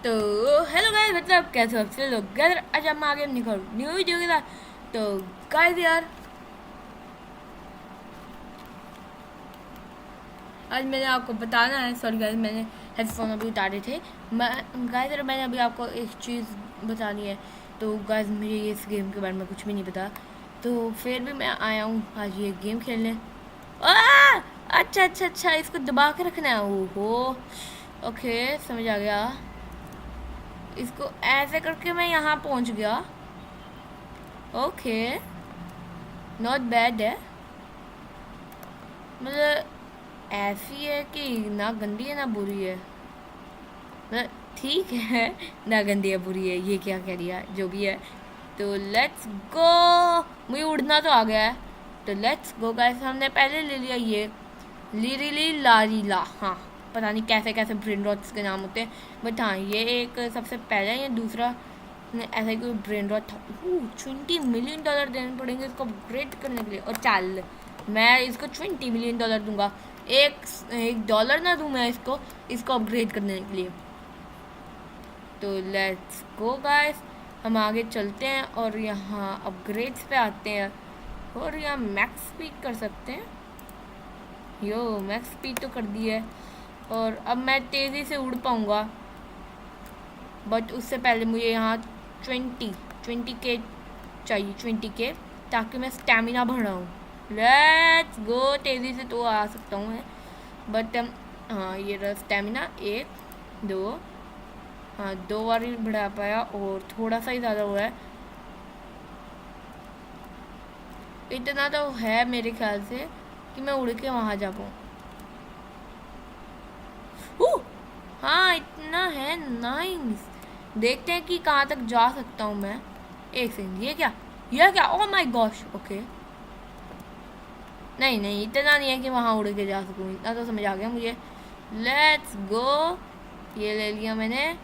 तो hello guys, मतलब कैसे हो आप सभी लोग। गाइस आज हम आगे निकल न्यू वीडियो के साथ। तो गाइस यार, आज मैंने आपको बताना है। सॉरी गाइस, मैंने हेडफोन अभी उतारे थे। गाइस यार, मैंने अभी आपको एक चीज़ बतानी है। तो गाइस, मुझे इस गेम के बारे में कुछ भी नहीं पता, तो फिर भी मैं आया हूँ आज ये गेम खेलने। अच्छा अच्छा अच्छा, इसको दबा के रखना है। ओहो, ओके समझ आ गया। इसको ऐसे करके मैं यहाँ पहुँच गया। ओके, नॉट बैड है। मतलब ऐसी है कि ना गंदी है ना बुरी है, मतलब ठीक है। ना गंदी है बुरी है, ये क्या कह दिया, जो भी है। तो लेट्स गो। मुझे उड़ना तो आ गया है, तो लेट्स गो गाइस। हमने पहले ले लिया ये लीरिली लारीला। हाँ, पता नहीं कैसे कैसे ब्रेन रॉट्स के नाम होते हैं, बट हाँ ये एक सबसे पहले, ये दूसरा ऐसा ही कोई ब्रेन रॉट था। $20 मिलियन देने पड़ेंगे इसको अपग्रेड करने के लिए। और चल, मैं इसको $20 मिलियन दूंगा। एक डॉलर ना दूं मैं इसको इसको अपग्रेड करने के लिए। तो लेट्स गो गाइस, हम आगे चलते हैं और यहाँ अपग्रेड्स पे आते हैं और यहाँ मैक्स स्पीड कर सकते हैं। यो, मैक्स स्पीड तो कर दी है और अब मैं तेज़ी से उड़ पाऊँगा, बट उससे पहले मुझे यहाँ 20K चाहिए, 20K, ताकि मैं स्टैमिना बढ़ाऊँ। लेट्स गो, तेज़ी से तो आ सकता हूँ मैं, बट हाँ ये रहा स्टैमिना। 1 2, हाँ 2 बार ही बढ़ा पाया और थोड़ा सा ही ज़्यादा हुआ है। इतना तो है मेरे ख्याल से कि मैं उड़ के वहाँ जा पाऊँ। हाँ इतना है, नाइस। देखते हैं कि कहाँ तक जा सकता हूँ मैं। एक सेकंड, ये क्या ओह माय गॉश। ओके, नहीं नहीं, इतना नहीं है कि वहाँ उड़ के जा सकूँ, इतना तो समझ आ गया मुझे। लेट्स गो, ये ले लिया मैंने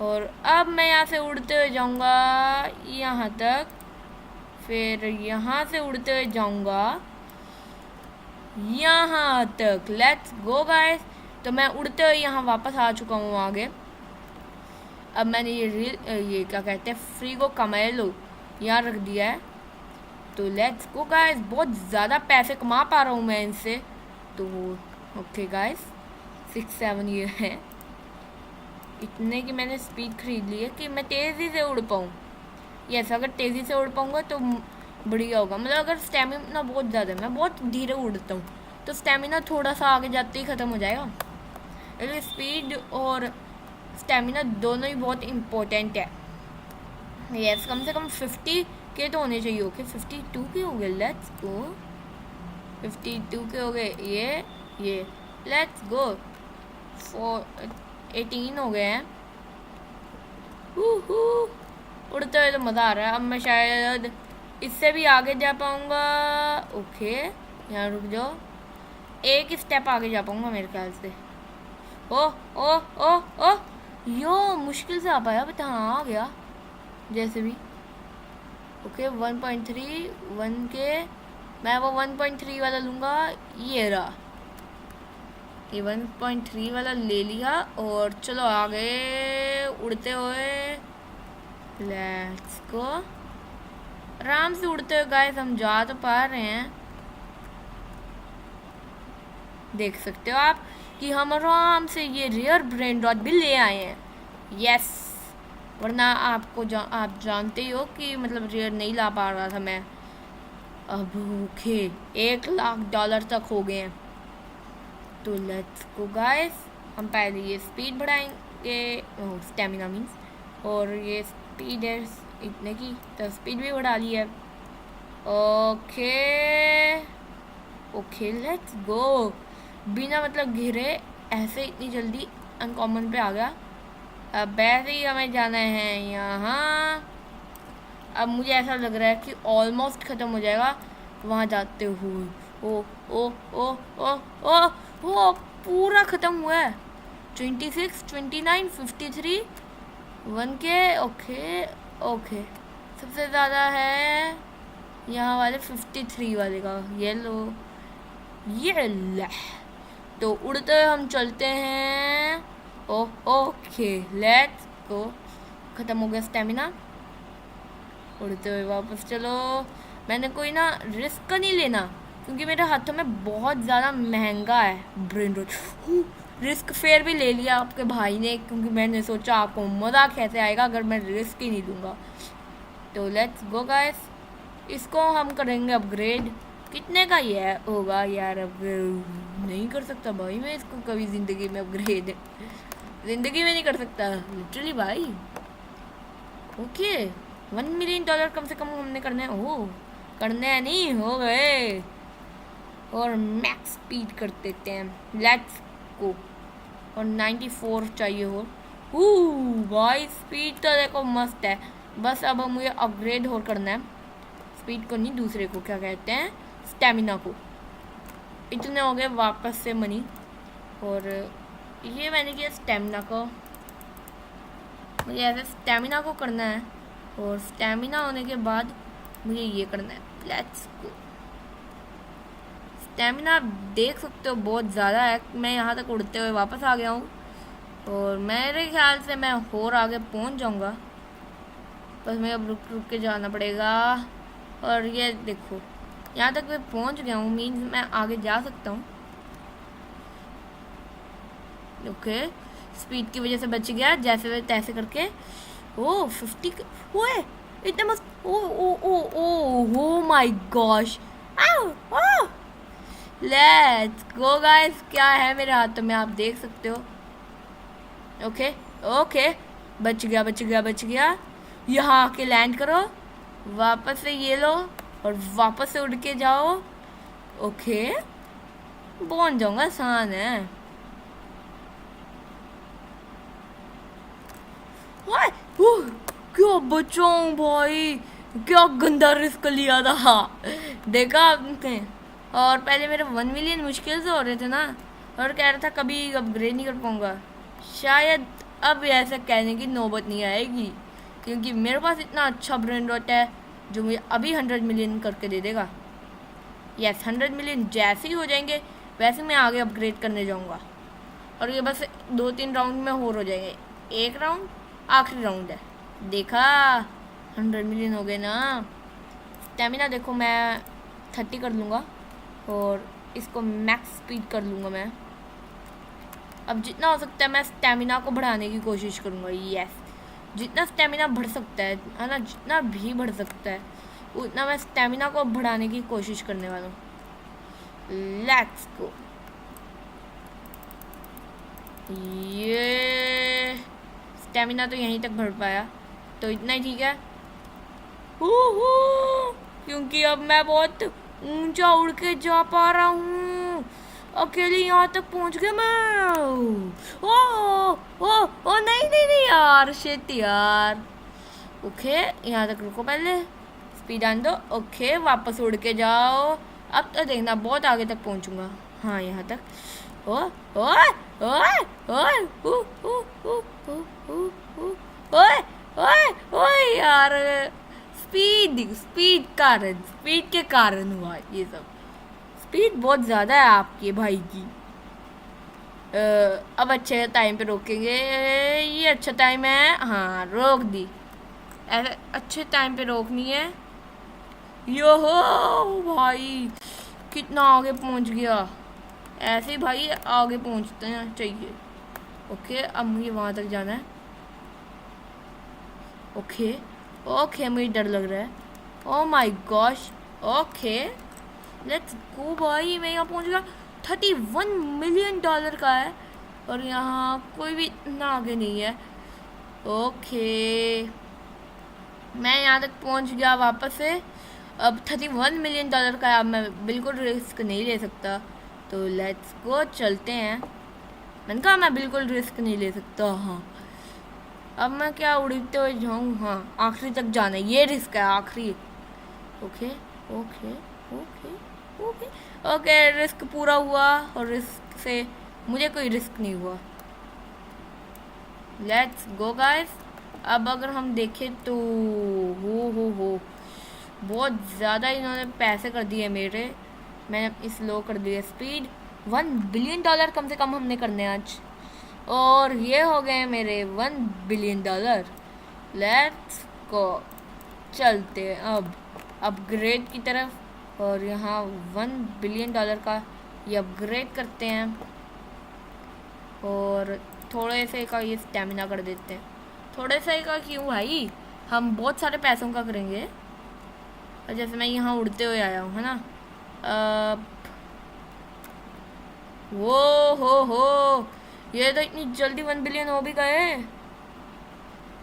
और अब मैं यहाँ से उड़ते हुए जाऊँगा यहाँ तक, फिर यहाँ से उड़ते हुए जाऊँगा यहाँ तक। Let's go guys. तो मैं उड़ते हुए यहाँ वापस आ चुका हूँ आगे। अब मैंने ये क्या कहते हैं, फ्रीगो कमेलो यहाँ रख दिया है। तो लेट्स गो गाइस, बहुत ज़्यादा पैसे कमा पा रहा हूँ मैं इनसे। तो ओके गाइस, 6-7 ये है, इतने की मैंने स्पीड खरीद ली है कि मैं तेज़ी से उड़ पाऊँ। यस, अगर तेज़ी से उड़ पाऊँगा तो बढ़िया होगा। मतलब अगर स्टेमिना बहुत ज़्यादा है, मैं बहुत धीरे उड़ता हूँ, तो स्टेमिना थोड़ा सा आगे जाते ही ख़त्म हो जाएगा। इसलिए स्पीड और स्टेमिना दोनों ही बहुत इम्पोर्टेंट है। यस, कम से कम 50K तो होने चाहिए। ओके, 52K हो गए। लेट्स गो, 52K हो गए। ये लेट्स गो, 18 हो गए हैं। उड़ते हुए तो मज़ा आ रहा है। अब मैं शायद इससे भी आगे जा पाऊँगा। ओके, यहाँ रुक जाओ, एक स्टेप आगे जा पाऊँगा मेरे ख्याल से। ओ यो, मुश्किल से आ पाया, बट हाँ आ गया जैसे भी। ओके, 1.3 1K, मैं वो 1.3 वाला लूँगा। ये रहा, ये 1.3 वाला ले लिया और चलो आगे उड़ते हुए। लेट्स गो, आराम से उड़ते हुए गाइस हम जा तो पा रहे हैं। देख सकते हो आप कि हम आराम से ये रियर ब्रेन रॉट भी ले आए हैं। यस, वरना आप जानते ही हो कि मतलब रियर नहीं ला पा रहा था मैं। अब ओके, $1 लाख तक हो गए हैं। तो लेट्स गो गाइस, हम पहले ये स्पीड बढ़ाएंगे, स्टेमिना मीन्स, और ये स्पीड है इतने की, तो स्पीड भी बढ़ा ली है। Okay let's go. बिना मतलब घिरे ऐसे इतनी जल्दी अनकॉमन पे आ गया। अब वैसे ही हमें जाना है यहाँ। अब मुझे ऐसा लग रहा है कि ऑलमोस्ट ख़त्म हो जाएगा वहाँ जाते हुए। ओ पूरा ख़त्म हुआ है। 26 29 53 1K। ओके, सबसे ज़्यादा है यहाँ वाले 53 वाले का। ये लो, ये ले। तो उड़ते हुए हम चलते हैं ओके लेट्स गो। ख़त्म हो गया स्टेमिना। उड़ते हुए वापस चलो। मैंने कोई ना रिस्क नहीं लेना क्योंकि मेरे हाथों में बहुत ज़्यादा महंगा है ब्रेन रोट। रिस्क फेयर भी ले लिया आपके भाई ने क्योंकि मैंने सोचा आपको मज़ा कैसे आएगा अगर मैं रिस्क ही नहीं लूँगा। तो लेट्स गो गाइस, इसको हम करेंगे अपग्रेड। कितने का ये होगा यार? अब नहीं कर सकता भाई मैं इसको कभी ज़िंदगी में अपग्रेड, ज़िंदगी में नहीं कर सकता लिटरली भाई। ओके $1 मिलियन कम से कम हमने करने हैं। ओह करने नहीं हो गए। और मैक्स स्पीड कर देते हैं। Let's go. और 94 चाहिए हो। भाई स्पीड तो देखो मस्त है। बस अब मुझे अपग्रेड और करना है। स्पीड को नहीं, दूसरे को क्या कहते हैं, स्टेमिना को। इतने हो गए वापस से मनी। और ये मैंने किया स्टेमिना को। मुझे ऐसे स्टेमिना को करना है और स्टेमिना होने के बाद मुझे ये करना है। Let's go. स्टेमिना देख सकते हो बहुत ज़्यादा है। मैं यहाँ तक उड़ते हुए वापस आ गया हूँ और मेरे ख्याल से मैं और आगे पहुँच जाऊँगा। बस मैं अब रुक रुक के जाना पड़ेगा। और ये देखो यहाँ तक मैं पहुँच गया हूँ, मीन्स मैं आगे जा सकता हूँ। ओके स्पीड की वजह से बच गया जैसे तैसे करके। ओ 50 ओए इतना मस्त। Oh oh oh oh oh my gosh. Let's go guys. क्या है मेरे हाथों में आप देख सकते हो। ओके ओके बच गया बच गया बच गया। यहाँ आके लैंड करो, वापस से ये लो और वापस से उड़ के जाओ। ओके पहुंच जाऊंगा, आसान है। क्या बचाऊं भाई, क्या गंदा रिस्क लिया था देखा आपने। और पहले मेरे 1 मिलियन मुश्किल से हो रहे थे ना, और कह रहा था कभी अपग्रेड नहीं कर पाऊंगा। शायद अब ऐसा कहने की नौबत नहीं आएगी क्योंकि मेरे पास इतना अच्छा ब्रेन रॉट है जो मुझे अभी 100 मिलियन करके दे देगा। यस 100 मिलियन जैसे ही हो जाएंगे वैसे मैं आगे अपग्रेड करने जाऊंगा। और ये बस 2-3 राउंड में और हो जाएंगे। एक राउंड आखिरी राउंड है। देखा 100 मिलियन हो गए ना। स्टेमिना देखो मैं 30 कर लूँगा और इसको मैक्स स्पीड कर लूँगा मैं। अब जितना हो सकता है मैं स्टेमिना को बढ़ाने की कोशिश करूँगा। यस जितना स्टेमिना बढ़ सकता है ना, जितना भी बढ़ सकता है उतना मैं स्टेमिना को बढ़ाने की कोशिश करने वाला हूँ। Let's go. ये स्टेमिना तो यहीं तक बढ़ पाया तो इतना ही ठीक है। क्योंकि अब मैं बहुत ऊंचा उड़ के जा पा रहा हूँ। अकेले यहाँ तक पहुँच गया मैं। ओ नहीं नहीं नहीं यार, शिट यार। ओके यहाँ तक रुको, पहले स्पीड आन दो। ओके वापस उड़ के जाओ। अब तो देखना बहुत आगे तक पहुँचूंगा। हाँ यहाँ तक। ओए यार, स्पीड के कारण हुआ ये सब। स्पीड बहुत ज़्यादा है आपके भाई की। अब अच्छे टाइम पे रोकेंगे। ये अच्छा टाइम है, हाँ रोक दी। ऐसे अच्छे टाइम पे रोकनी है। यो हो भाई कितना आगे पहुंच गया। ऐसे ही भाई आगे पहुंचते हैं चाहिए। ओके अब मुझे वहाँ तक जाना है। ओके मुझे डर लग रहा है। ओ my gosh. Okay let's go भाई। मैं यहाँ पहुँच गया। $31 मिलियन का है और यहाँ कोई भी इतना आगे नहीं है। ओके मैं यहाँ तक पहुँच गया वापस से। अब $31 मिलियन का है। अब मैं बिल्कुल रिस्क नहीं ले सकता तो लेट्स गो चलते हैं। मैंने कहा मैं बिल्कुल रिस्क नहीं ले सकता। हाँ अब मैं क्या उड़ते हुए जाऊँ। हाँ आखिरी तक जाना है, ये रिस्क है आखिरी। ओके रिस्क पूरा हुआ और रिस्क से मुझे कोई रिस्क नहीं हुआ। Let's go guys. अब अगर हम देखें तो हो बहुत ज़्यादा इन्होंने पैसे कर दिए मेरे। मैंने स्लो कर दिया स्पीड। $1 बिलियन कम से कम हमने करने आज। और ये हो गए मेरे $1 बिलियन। लेट्स गो, चलते हैं अब अपग्रेड की तरफ, और यहाँ $1 बिलियन का ये अपग्रेड करते हैं, और थोड़े से का ये स्टेमिना कर देते हैं। थोड़े से का क्यों भाई, हम बहुत सारे पैसों का करेंगे। जैसे मैं यहाँ उड़ते हुए आया हूँ, है ना। वो हो, ये तो इतनी जल्दी 1 बिलियन हो भी गए।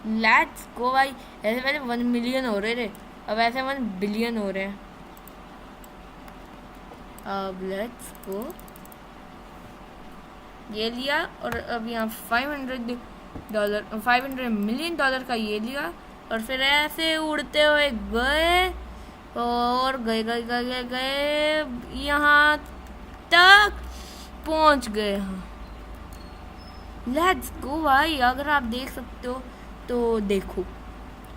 लेट्स गो भाई। ऐसे पहले 1 मिलियन हो रहे थे, अब ऐसे 1 बिलियन हो रहे हैं। अब लेट्स गो, ये लिया, और अब यहाँ $500 मिलियन का ये लिया, और फिर ऐसे उड़ते हुए गए, और गए यहाँ तक पहुँच गए। हाँ, लेट्स गो भाई। अगर आप देख सकते हो तो देखो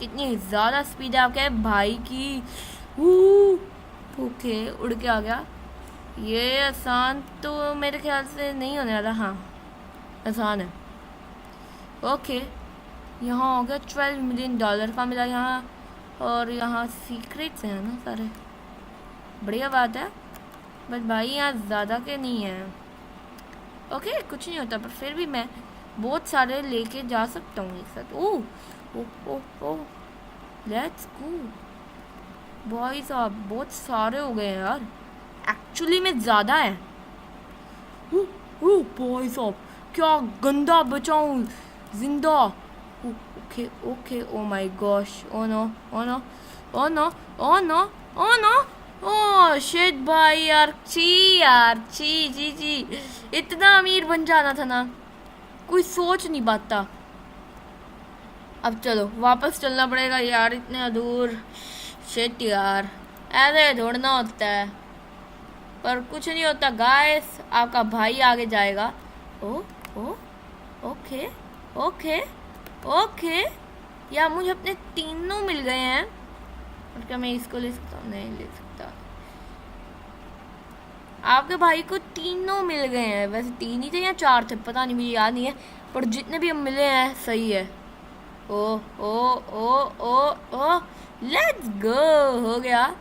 कितनी ज़्यादा स्पीड है आपके भाई की। ओके, उड़ के आ गया। ये आसान तो मेरे ख्याल से नहीं होने वाला। हाँ, आसान है। ओके, यहाँ हो गया $12 मिलियन का मिला यहाँ, और यहाँ सीक्रेट्स हैं ना सारे, बढ़िया बात है। बट भाई यहाँ ज़्यादा के नहीं है। ओके, कुछ नहीं होता, पर फिर भी मैं बहुत सारे लेके जा सकता हूँ एक साथ। ओह, लेट्स गो भाई साहब, बहुत सारे हो गए यार, एक्चुअली में ज़्यादा है। भाई साहब, क्या गंदा बचाऊँ जिंदा। Okay, oh my gosh, oh no, oh shit भाई, यार ची, इतना अमीर बन जाना था ना, कोई सोच नहीं पाता। अब चलो वापस चलना पड़ेगा यार, इतना दूर। शिट यार, ऐसे दौड़ना होता है, पर कुछ नहीं होता गाइस, आपका भाई आगे जाएगा। ओके, या मुझे अपने तीनों मिल गए हैं, और क्या मैं इसको ले सकता हूँ? नहीं ले सकता। आपके भाई को तीनों मिल गए हैं, वैसे 3 ही थे या 4 थे, पता नहीं, मुझे याद नहीं है, पर जितने भी हम मिले हैं सही है। ओ, लेट्स गो, हो गया।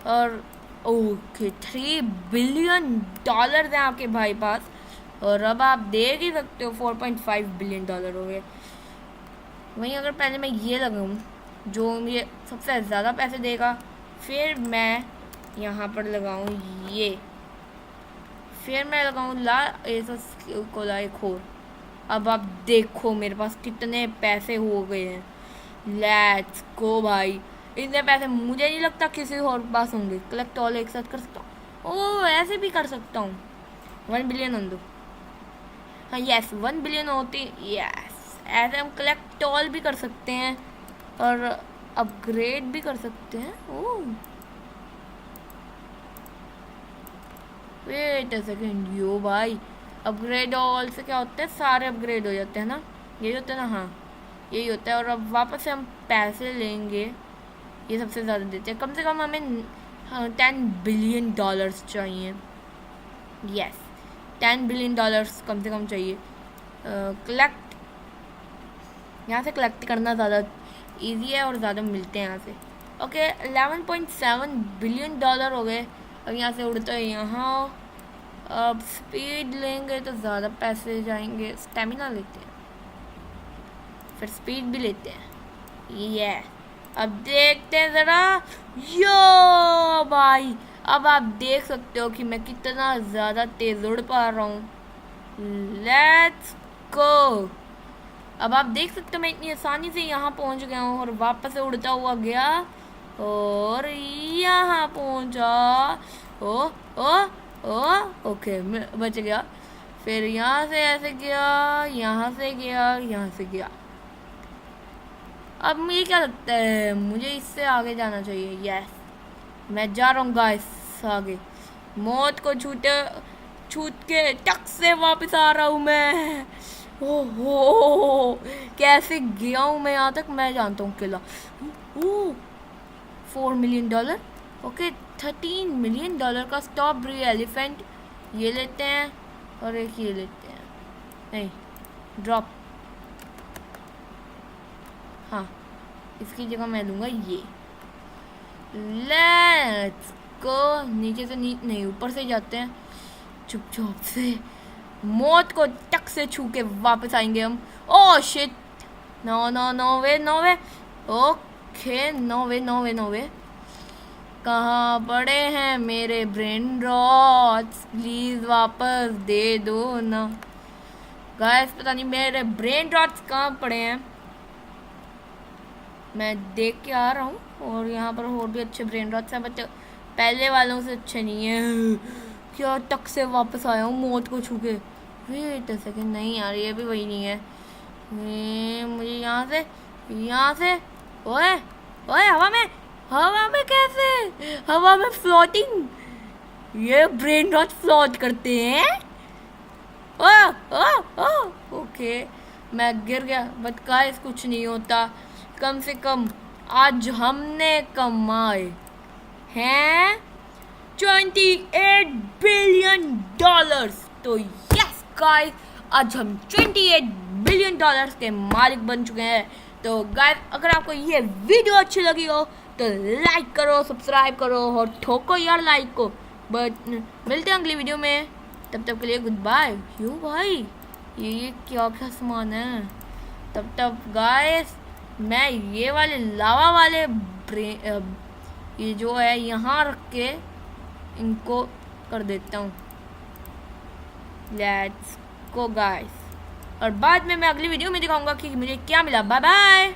और ओके, $3 बिलियन हैं आपके भाई पास, और अब आप देख ही सकते हो $4.5 बिलियन हो गए। वहीं अगर पहले मैं ये लगाऊँ जो मुझे सबसे ज़्यादा पैसे देगा, फिर मैं यहाँ पर लगाऊँ ये, फिर मैं लगाऊँ कोला एक और। अब आप देखो मेरे पास कितने पैसे हो गए हैं। लेट्स गो भाई, इतने पैसे मुझे नहीं लगता किसी और पास होंगे। कलेक्ट ऑल एक साथ कर सकता हूँ, ऐसे भी कर सकता हूँ। 1 बिलियन ऑन दो। हाँ यस, 1 बिलियन होती, यस, ऐसे हम कलेक्ट ऑल भी कर सकते हैं, और अपग्रेड भी कर सकते हैं। वेट अ सेकेंड, यो भाई, अपग्रेड ऑल से क्या होता है, सारे अपग्रेड हो जाते हैं ना, यही होता है ना। हाँ, यही होता है। और अब वापस से हम पैसे लेंगे, ये सबसे ज़्यादा देते हैं, कम से कम हमें $10 बिलियन चाहिए। यस, $10 बिलियन कम से कम चाहिए। कलेक्ट, यहाँ से कलेक्ट करना ज़्यादा इजी है, और ज़्यादा मिलते हैं यहाँ से। ओके, $11.7 बिलियन हो गए। अब यहाँ से उड़ते हैं यहाँ, अब स्पीड लेंगे तो ज़्यादा पैसे जाएंगे। स्टेमिना लेते हैं, फिर स्पीड भी लेते हैं। ये अब देखते हैं ज़रा, यो भाई, अब आप देख सकते हो कि मैं कितना ज़्यादा तेज़ उड़ पा रहा हूँ। Let's go. अब आप देख सकते हो मैं इतनी आसानी से यहाँ पहुँच गया हूँ, और वापस से उड़ता हुआ गया और यहाँ पहुँचा। ओके, मैं बच गया। फिर यहाँ से ऐसे गया, यहाँ से गया, यहाँ से गया। अब मुझे क्या लगता है, मुझे इससे आगे जाना चाहिए। यस, मैं जा रहा हूँ गाइस आगे। मौत को छूट के टक से वापस आ रहा हूँ मैं। ओहो, कैसे गया हूँ मैं यहाँ तक, मैं जानता हूँ किला। $4 मिलियन। ओके, $13 मिलियन का स्ट्रॉबेरी एलिफेंट, ये लेते हैं, और एक ये लेते हैं। नहीं, ड्रॉप। हाँ, इसकी जगह मैं लूँगा ये। Let's go. नीचे से नहीं, ऊपर से जाते हैं चुपचाप से। मौत को टक से छू के वापस आएंगे हम। Oh shit, no no no way, no way. Okay, no way no way no way. कहाँ पड़े हैं मेरे ब्रेन रॉट्स? प्लीज वापस दे दो ना गाइस। पता नहीं मेरे ब्रेन रॉट्स कहाँ पड़े हैं, मैं देख के आ रहा हूँ। और यहाँ पर और भी अच्छे ब्रेन रॉट्स हैं, बट पहले वालों से अच्छे नहीं है। क्या टक से वापस आया हूँ मौत को छू के। वेट अ सेकंड, नहीं यार ये भी वही नहीं है। मुझे यहाँ से ओए ओए, हवा में कैसे? हवा में फ्लोटिंग? ये ब्रेन रॉट फ्लोट करते हैं। ओके, मैं गिर गया, बट गाइस कुछ नहीं होता। कम से कम आज हमने कमाए हैं $28 बिलियन। तो यस गाइस, आज हम $28 बिलियन के मालिक बन चुके हैं। तो गाइस अगर आपको ये वीडियो अच्छी लगी हो तो लाइक करो, सब्सक्राइब करो और ठोको यार लाइक को। बट मिलते हैं अगली वीडियो में, तब तक के लिए गुड बाय। क्यों भाई, ये क्या सामान है? तब गाइस मैं ये वाले लावा वाले ये जो है यहाँ रख के इनको कर देता हूँ। लेट्स गो गाइस, और बाद में मैं अगली वीडियो में दिखाऊंगा कि मुझे क्या मिला। Bye bye.